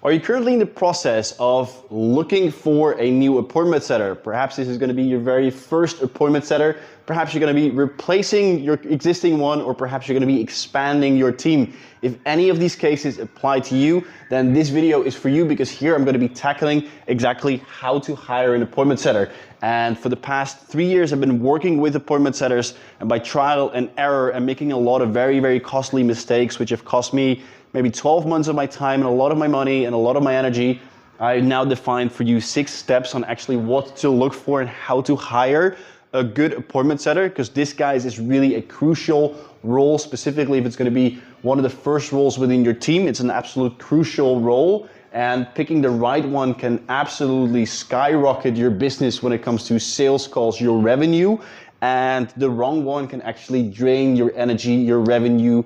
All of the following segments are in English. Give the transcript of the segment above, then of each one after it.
Are you currently in the process of looking for a new appointment setter? Perhaps this is going to be your very first appointment setter. Perhaps you're going to be replacing your existing one, or perhaps you're going to be expanding your team. If any of these cases apply to you, then this video is for you, because here I'm going to be tackling exactly how to hire an appointment setter. And for the past 3 years, I've been working with appointment setters, and by trial and error and making a lot of very, very costly mistakes, which have cost me maybe 12 months of my time and a lot of my money and a lot of my energy. I now defined for you 6 steps on actually what to look for and how to hire a good appointment setter, because this, guys, is really a crucial role, specifically if it's going to be one of the first roles within your team. It's an absolute crucial role, and picking the right one can absolutely skyrocket your business when it comes to sales calls, your revenue. And the wrong one can actually drain your energy, your revenue.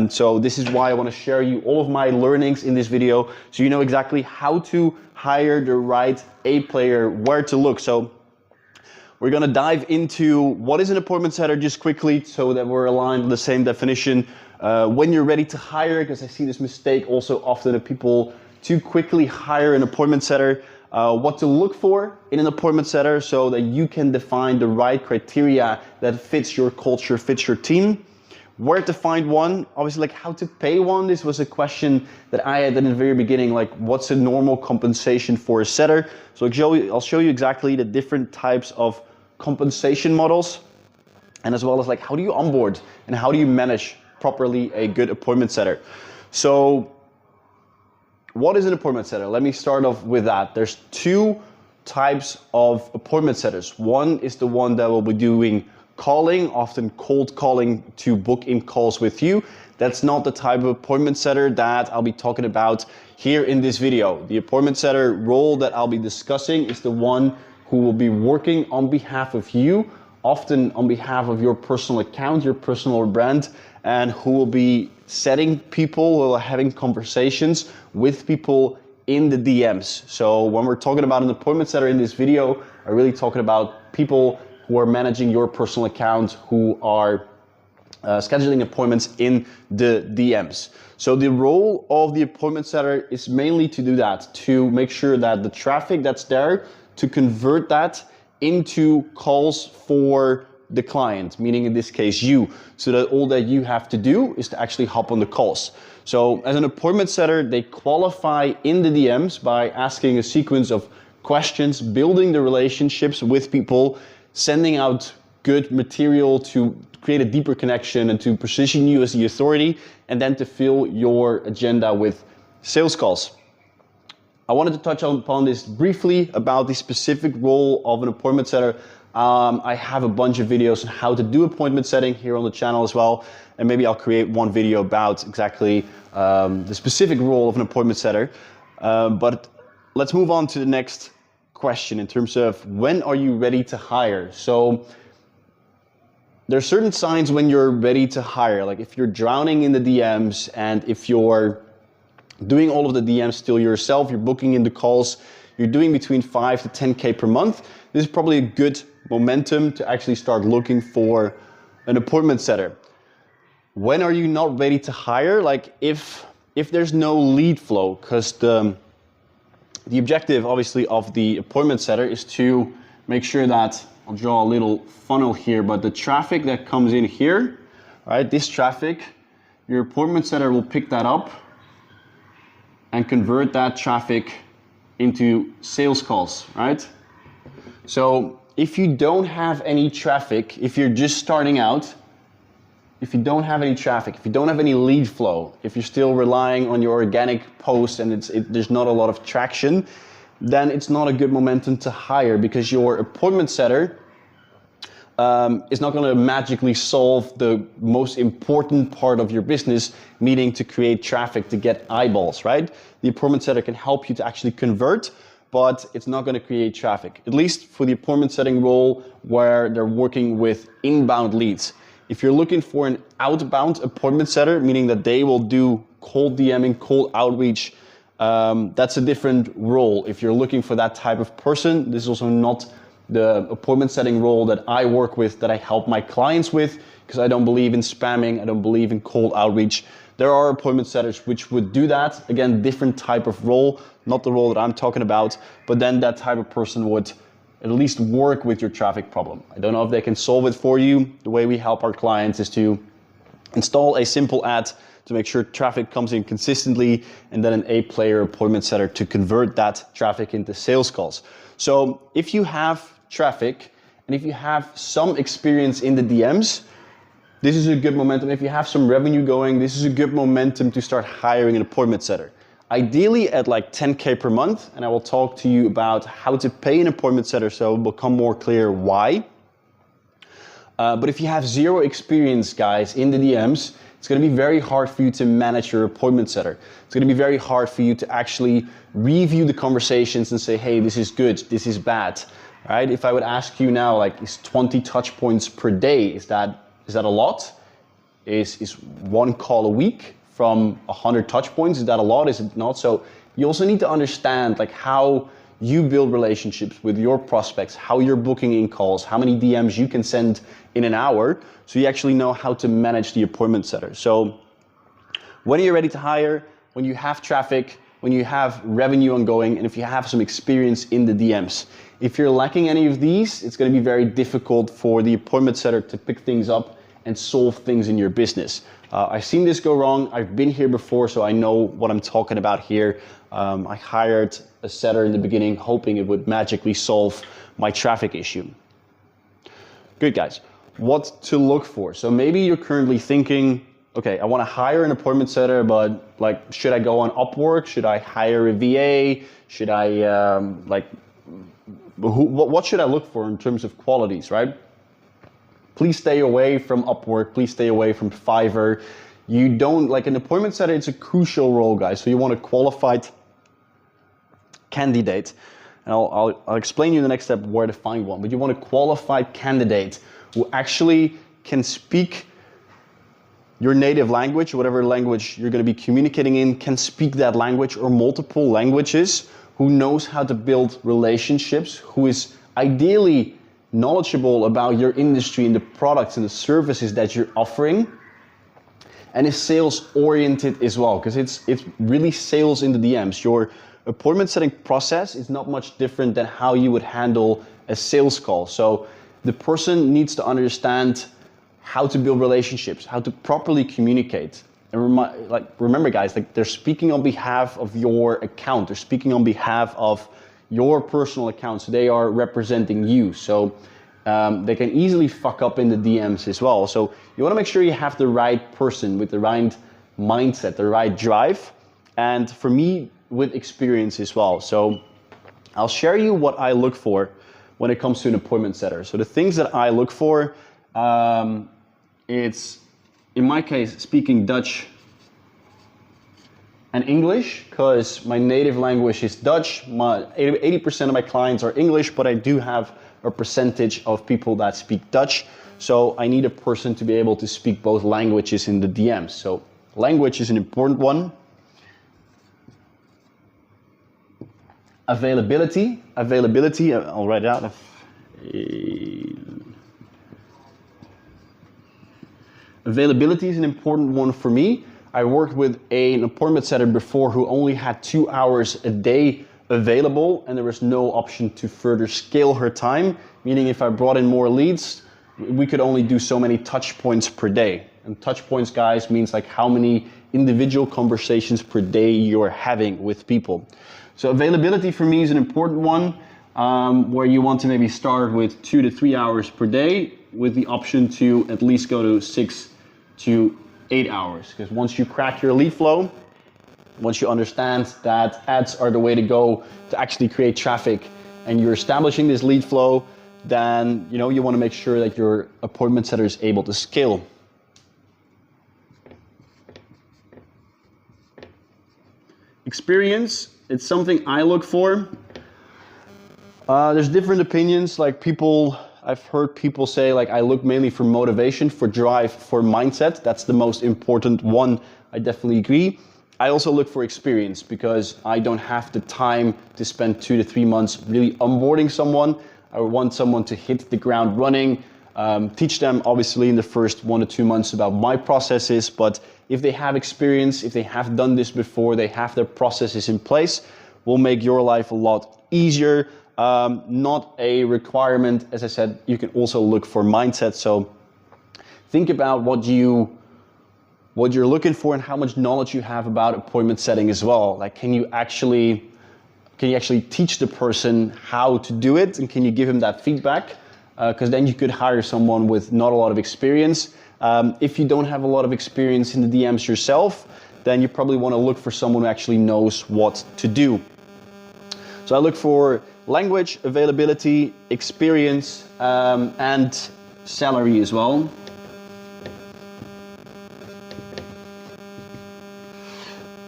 So this is why I want to share you all of my learnings in this video, so you know exactly how to hire the right A player, where to look. So we're going to dive into what is an appointment setter just quickly, so that we're aligned on the same definition. When you're ready to hire, because I see this mistake also often of people too quickly hire an appointment setter. What to look for in an appointment setter, so that you can define the right criteria that fits your culture, fits your team. Where to find one, obviously, like how to pay one. This was a question that I had in the very beginning, like what's a normal compensation for a setter? So I'll show you exactly the different types of compensation models, and as well as like how do you onboard and how do you manage properly a good appointment setter. So what is an appointment setter? Let me start off with that. There's 2 types of appointment setters. One is the one that will be doing calling, often cold calling to book in calls with you. That's not the type of appointment setter that I'll be talking about here in this video. The appointment setter role that I'll be discussing is the one who will be working on behalf of you, often on behalf of your personal account, your personal brand, and who will be setting people, who are having conversations with people in the DMs. So when we're talking about an appointment setter in this video, I'm really talking about people who are managing your personal account, who are scheduling appointments in the DMs. So the role of the appointment setter is mainly to do that, to make sure that the traffic that's there, to convert that into calls for the client, meaning in this case you, so that all that you have to do is to actually hop on the calls. So as an appointment setter, they qualify in the DMs by asking a sequence of questions, building the relationships with people, sending out good material to create a deeper connection and to position you as the authority, and then to fill your agenda with sales calls. I wanted to touch upon this briefly about the specific role of an appointment setter. I have a bunch of videos on how to do appointment setting here on the channel as well, and maybe I'll create one video about exactly the specific role of an appointment setter. But let's move on to the next question in terms of when are you ready to hire? So there's certain signs when you're ready to hire, like if you're drowning in the DMs and if you're doing all of the DMs still yourself, you're booking in the calls, you're doing between 5 to 10K per month. This is probably a good momentum to actually start looking for an appointment setter. When are you not ready to hire? Like if there's no lead flow, because the objective obviously of the appointment setter is to make sure that, I'll draw a little funnel here, but the traffic that comes in here, right, this traffic, your appointment setter will pick that up and convert that traffic into sales calls, right? So if you don't have any traffic, if you're just starting out, if you don't have any traffic, if you don't have any lead flow, if you're still relying on your organic posts and there's not a lot of traction, then it's not a good momentum to hire, because your appointment setter is not going to magically solve the most important part of your business, meaning to create traffic, to get eyeballs, right? The appointment setter can help you to actually convert, but it's not going to create traffic, at least for the appointment setting role where they're working with inbound leads. If you're looking for an outbound appointment setter, meaning that they will do cold DMing, cold outreach, that's a different role. If you're looking for that type of person, this is also not the appointment setting role that I work with, that I help my clients with, because I don't believe in spamming, I don't believe in cold outreach. There are appointment setters which would do that. Again, different type of role, not the role that I'm talking about, but then that type of person would at least work with your traffic problem. I don't know if they can solve it for you. The way we help our clients is to install a simple ad to make sure traffic comes in consistently, and then an A-player appointment setter to convert that traffic into sales calls. So if you have traffic and if you have some experience in the DMs, this is a good momentum. If you have some revenue going, this is a good momentum to start hiring an appointment setter. Ideally at like 10K per month, and I will talk to you about how to pay an appointment setter so it will become more clear why. But if you have zero experience, guys, in the DMs, it's going to be very hard for you to manage your appointment setter. It's going to be very hard for you to actually review the conversations and say, hey, this is good, this is bad, right? If I would ask you now, like, is 20 touch points per day, is that a lot? Is one call a week from 100 touch points, is that a lot, is it not? So you also need to understand like how you build relationships with your prospects, how you're booking in calls, how many DMs you can send in an hour, so you actually know how to manage the appointment setter. So when you're ready to hire, when you have traffic, when you have revenue ongoing, and if you have some experience in the DMs. If you're lacking any of these, it's going to be very difficult for the appointment setter to pick things up and solve things in your business. I've seen this go wrong. I've been here before, so I know what I'm talking about here. I hired a setter in the beginning, hoping it would magically solve my traffic issue. Good, guys. What to look for? So maybe you're currently thinking, okay, I want to hire an appointment setter, but like, should I go on Upwork? Should I hire a VA? Should I what should I look for in terms of qualities, right? Please stay away from Upwork. Please stay away from Fiverr. You don't, like an appointment setter, it's a crucial role, guys. So you want a qualified candidate. And I'll explain you in the next step where to find one. But you want a qualified candidate who actually can speak your native language, whatever language you're going to be communicating in, can speak that language or multiple languages, who knows how to build relationships, who is ideally knowledgeable about your industry and the products and the services that you're offering, and is sales oriented as well, because it's really sales in the DMs. Your appointment setting process is not much different than how you would handle a sales call. So the person needs to understand how to build relationships, how to properly communicate. And remember, guys, like, they're speaking on behalf of your account. They're speaking on behalf of your personal account. So they are representing you. So they can easily fuck up in the DMs as well. So you want to make sure you have the right person with the right mindset, the right drive. And for me, with experience as well. So I'll share you what I look for when it comes to an appointment setter. So the things that I look for, it's, in my case, speaking Dutch and English, because my native language is Dutch. 80% of my clients are English, but I do have a percentage of people that speak Dutch. So I need a person to be able to speak both languages in the DMs. So language is an important one. Availability, I'll write it out. Availability is an important one for me. I worked with an appointment setter before who only had 2 hours a day available, and there was no option to further scale her time, meaning if I brought in more leads, we could only do so many touch points per day. And touch points, guys, means like how many individual conversations per day you're having with people. So availability for me is an important one, where you want to maybe start with 2 to 3 hours per day with the option to at least go to 6 to 8 hours. Because once you crack your lead flow, once you understand that ads are the way to go to actually create traffic, and you're establishing this lead flow, then you want to make sure that your appointment setter is able to scale. Experience, it's something I look for. There's different opinions. Like I've heard people say, like, I look mainly for motivation, for drive, for mindset. That's the most important one. I definitely agree. I also look for experience, because I don't have the time to spend 2 to 3 months really onboarding someone. I want someone to hit the ground running, teach them obviously in the first 1 to 2 months about my processes, but if they have experience, if they have done this before, they have their processes in place, will make your life a lot easier. Not a requirement. As I said, you can also look for mindset. So think about what you're looking for and how much knowledge you have about appointment setting as well. Like, can you actually teach the person how to do it, and can you give him that feedback? Because then you could hire someone with not a lot of experience. If you don't have a lot of experience in the DMs yourself, then you probably want to look for someone who actually knows what to do. So I look for language, availability, experience, and salary as well.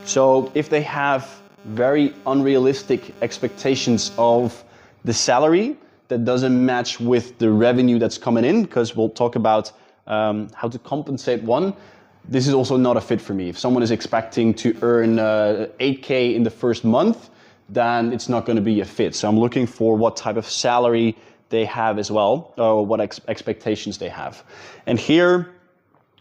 So if they have very unrealistic expectations of the salary that doesn't match with the revenue that's coming in, because we'll talk about how to compensate one, this is also not a fit for me. If someone is expecting to earn 8K in the first month, then it's not going to be a fit. So I'm looking for what type of salary they have as well, or what expectations they have. And here,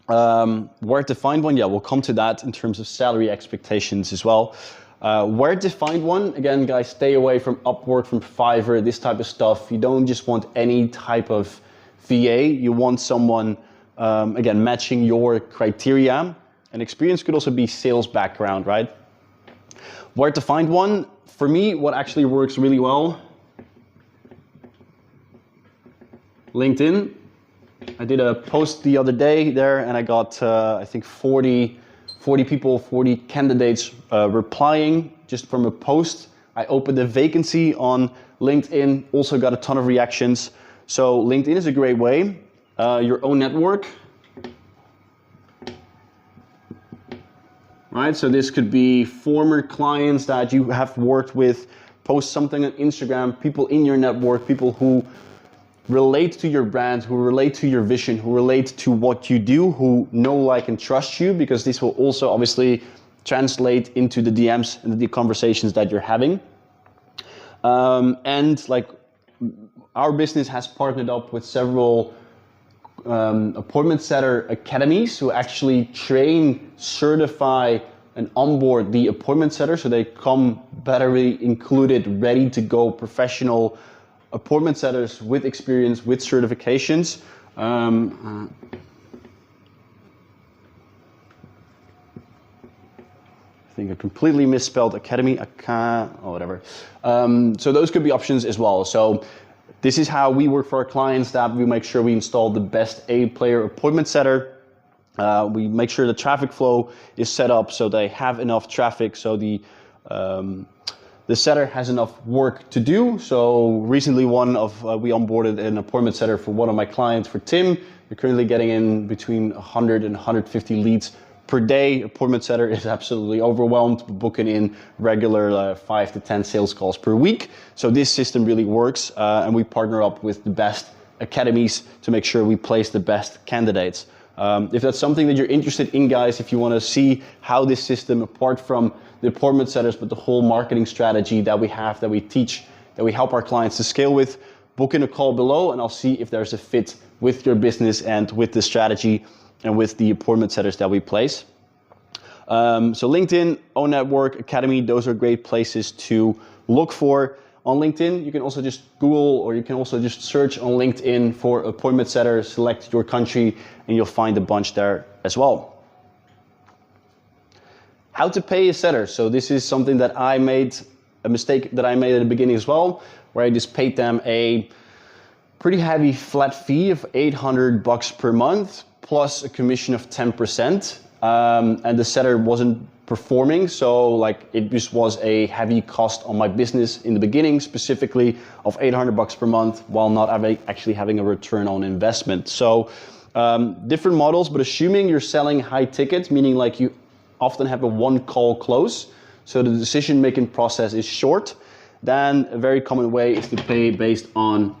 where to find one? Yeah, we'll come to that in terms of salary expectations as well. Where to find one? Again, guys, stay away from Upwork, from Fiverr, this type of stuff. You don't just want any type of VA. You want someone, again, matching your criteria. And experience could also be sales background, right? Where to find one? For me, what actually works really well, LinkedIn. I did a post the other day there, and I got, I think 40 people, 40 candidates replying just from a post. I opened a vacancy on LinkedIn, also got a ton of reactions. So LinkedIn is a great way. Your own network. Right, so this could be former clients that you have worked with, post something on Instagram, people in your network, people who relate to your brand, who relate to your vision, who relate to what you do, who know, like, and trust you, because this will also obviously translate into the DMs and the conversations that you're having. And like, our business has partnered up with several appointment setter academies who actually train, certify, and onboard the appointment setter, so they come battery included, ready to go professional appointment setters with experience, with certifications. I think I completely misspelled academy, or whatever. So those could be options as well. So this is how we work for our clients, that we make sure we install the best A-player appointment setter. We make sure the traffic flow is set up so they have enough traffic, so the setter has enough work to do. So recently we onboarded an appointment setter for one of my clients, for Tim. We're currently getting in between 100 and 150 leads per day. Appointment setter is absolutely overwhelmed, booking in regular 5 to 10 sales calls per week. So this system really works, and we partner up with the best academies to make sure we place the best candidates. If that's something that you're interested in, guys, if you want to see how this system, apart from the appointment setters, but the whole marketing strategy that we have, that we teach, that we help our clients to scale with, book in a call below, and I'll see if there's a fit with your business and with the strategy and with the appointment setters that we place. So LinkedIn, own network, academy, those are great places to look for. On LinkedIn, you can also just Google, or you can also just search on LinkedIn for appointment setter, select your country, and you'll find a bunch there as well. How to pay a setter. So this is something that I made, a mistake that I made at the beginning as well, where I just paid them a pretty heavy flat fee of $800 per month, plus a commission of 10%. And the setter wasn't performing, so like, it just was a heavy cost on my business in the beginning, specifically of $800 per month, while not actually having a return on investment. So different models, but assuming you're selling high tickets, meaning like you often have a one call close, so the decision making process is short, then a very common way is to pay based on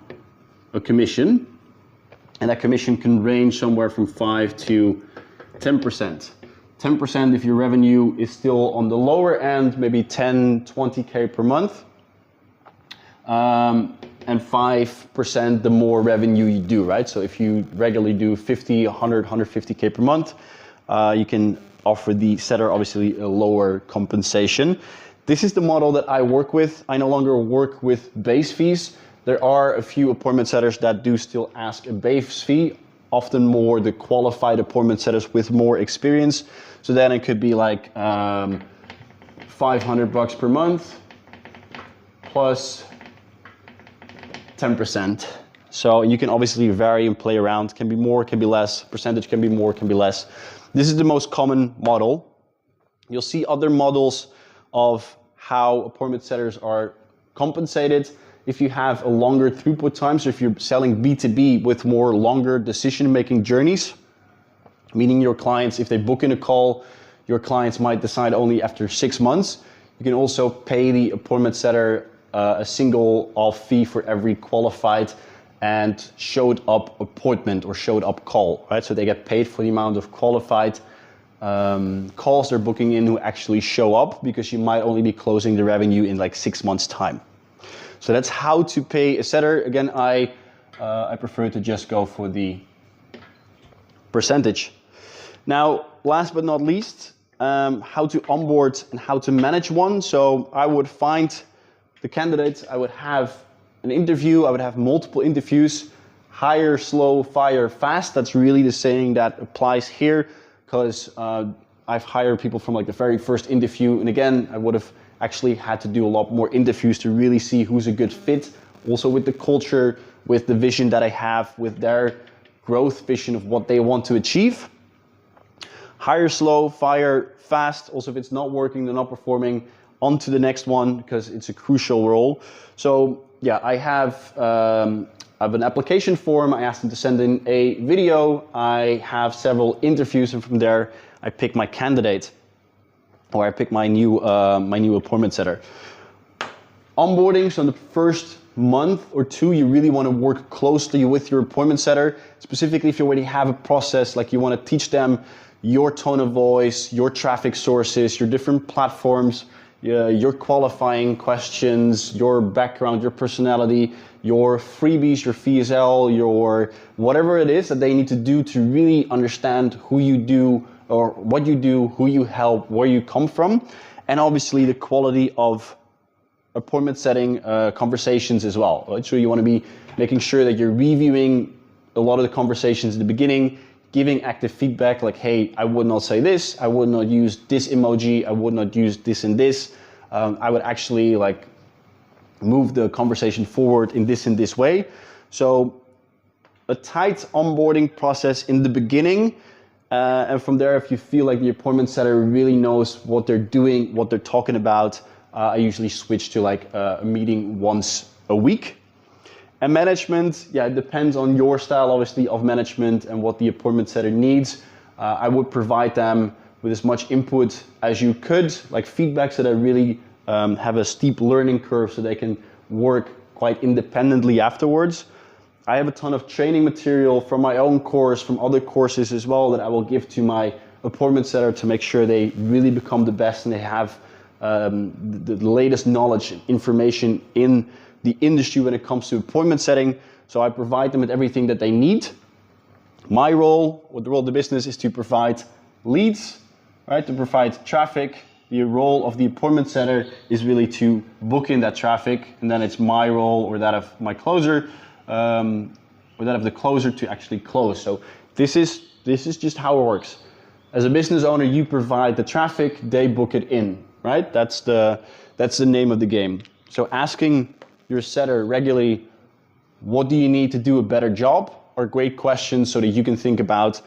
a commission, and that commission can range somewhere from 5 to 10%. 10% if your revenue is still on the lower end, maybe 10, 20K per month. And 5% the more revenue you do, right? So if you regularly do 50, 100, 150K per month, you can offer the setter obviously a lower compensation. This is the model that I work with. I no longer work with base fees. There are a few appointment setters that do still ask a base fee, often more the qualified appointment setters with more experience. So then it could be like $500 per month plus 10%. So you can obviously vary and play around. Can be more, can be less. Percentage can be more, can be less. This is the most common model. You'll see other models of how appointment setters are compensated. If you have a longer throughput time, so if you're selling B2B with more longer decision-making journeys, meaning your clients, if they book in a call, your clients might decide only after 6 months. You can also pay the appointment setter a single off fee for every qualified and showed up appointment or showed up call, right? So they get paid for the amount of qualified calls they're booking in who actually show up, because you might only be closing the revenue in like 6 months time. So that's how to pay a setter. Again, I prefer to just go for the percentage. Now, last but not least, how to onboard and how to manage one. So I would find the candidates, I would have an interview, I would have multiple interviews, hire slow, fire fast. That's really the saying that applies here, because I've hired people from like the very first interview. And again, I would have actually had to do a lot more interviews to really see who's a good fit, also with the culture, with the vision that I have, with their growth vision of what they want to achieve. Hire slow, fire fast. Also, if it's not working, they're not performing, on to the next one, because it's a crucial role. So yeah, I have an application form. I asked them to send in a video. I have several interviews, and from there I pick my candidate, or I pick my new appointment setter. Onboarding, so in the first month or two, you really want to work closely with your appointment setter, specifically if you already have a process, like you want to teach them your tone of voice, your traffic sources, your different platforms, your qualifying questions, your background, your personality, your freebies, your VSL, your whatever it is that they need to do to really understand who you do or what you do, who you help, where you come from, and obviously the quality of appointment setting conversations as well. Right? So you want to be making sure that you're reviewing a lot of the conversations in the beginning, giving active feedback like, hey, I would not say this, I would not use this emoji, I would not use this and this. I would actually like move the conversation forward in this way. So a tight onboarding process in the beginning, and from there, if you feel like the appointment setter really knows what they're doing, what they're talking about, I usually switch to like a meeting once a week. And management, yeah, it depends on your style, obviously, of management and what the appointment setter needs. I would provide them with as much input as you could, like feedback, so that really have a steep learning curve so they can work quite independently afterwards. I have a ton of training material from my own course, from other courses as well, that I will give to my appointment setter to make sure they really become the best and they have the latest knowledge and information in the industry when it comes to appointment setting. So I provide them with everything that they need. My role, or the role of the business, is to provide leads, right? To provide traffic. The role of the appointment setter is really to book in that traffic, and then it's my role, or that of my closer, or that of the closer, to actually close. So this is just how it works. As a business owner, you provide the traffic, they book it in, right? That's the name of the game. So asking your setter regularly, what do you need to do a better job, are great questions, so that you can think about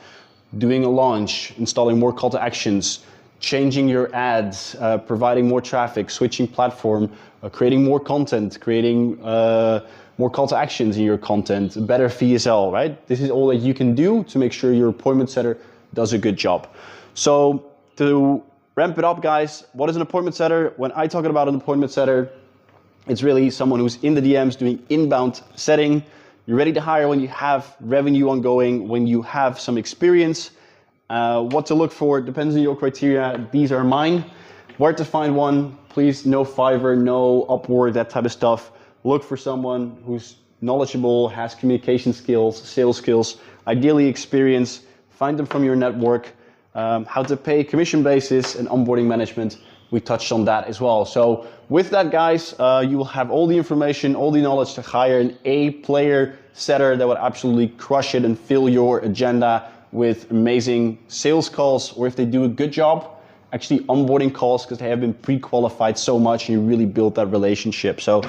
doing a launch, installing more call to actions, changing your ads, providing more traffic, switching platform, creating more content, creating more call to actions in your content, a better VSL, right? This is all that you can do to make sure your appointment setter does a good job. So to ramp it up, guys, what is an appointment setter? When I talk about an appointment setter, it's really someone who's in the DMs doing inbound setting. You're ready to hire when you have revenue ongoing, when you have some experience. What to look for depends on your criteria. These are mine. Where to find one? Please, no Fiverr, no Upwork, that type of stuff. Look for someone who's knowledgeable, has communication skills, sales skills, ideally experience. Find them from your network. how to pay commission basis, and onboarding management. We touched on that as well. So with that, guys, you will have all the information, all the knowledge to hire an A-player setter that would absolutely crush it and fill your agenda with amazing sales calls, or if they do a good job, actually onboarding calls, because they have been pre-qualified so much and you really build that relationship. So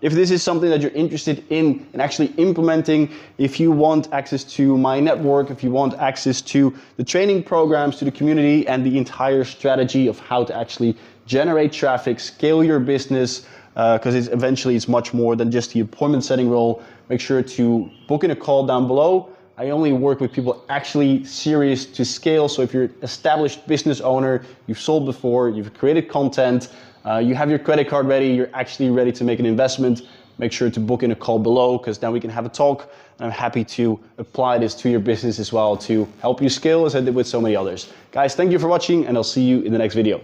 if this is something that you're interested in and actually implementing, if you want access to my network, if you want access to the training programs, to the community, and the entire strategy of how to actually generate traffic, scale your business, because eventually it's much more than just the appointment setting role, make sure to book in a call down below. I only work with people actually serious to scale. So if you're an established business owner, you've sold before, you've created content, you have your credit card ready, you're actually ready to make an investment, make sure to book in a call below, because then we can have a talk. And I'm happy to apply this to your business as well to help you scale, as I did with so many others. Guys, thank you for watching, and I'll see you in the next video.